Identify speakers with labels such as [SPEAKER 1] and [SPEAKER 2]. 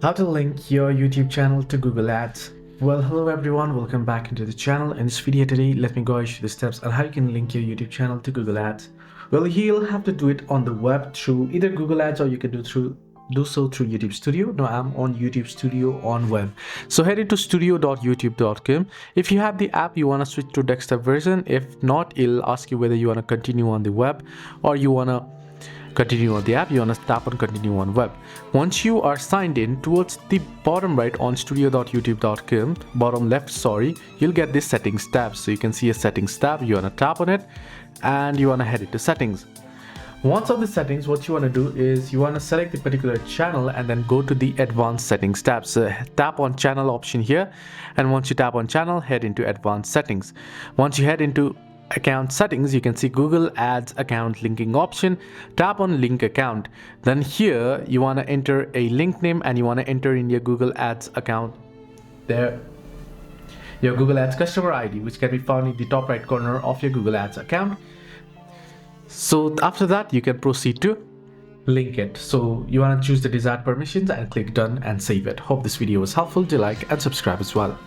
[SPEAKER 1] How to link your YouTube channel to Google Ads. Well, hello everyone, welcome back into the channel. In this video today, let me go through the steps on how you can link your YouTube channel to Google Ads. Well, you'll have to do it on the web through either Google Ads or you can do so through YouTube Studio. Now I'm on YouTube Studio on web. So head into studio.youtube.com. If you have the app, you want to switch to desktop version. If not, it'll ask you whether you want to continue on the web or you want to continue on the app. You want to tap on continue on web. Once you are signed in, towards the bottom right on studio.youtube.com, bottom left, sorry, you'll get this settings tab. So you can see a settings tab. You want to tap on it and you want to head into settings. Once on the settings, what you want to do is you want to select the particular channel and then go to the advanced settings tab. So tap on channel option here, and once you tap on channel, head into advanced settings. Once you head into account settings, you can see Google Ads account linking option. Tap on link account. Then here you want to enter a link name and you want to enter in your Google Ads account there, your Google Ads customer ID, which can be found in the top right corner of your Google Ads account. So after that, you can proceed to link it. So you want to choose the desired permissions and click done and save it. Hope this video was helpful. Do like and subscribe as well.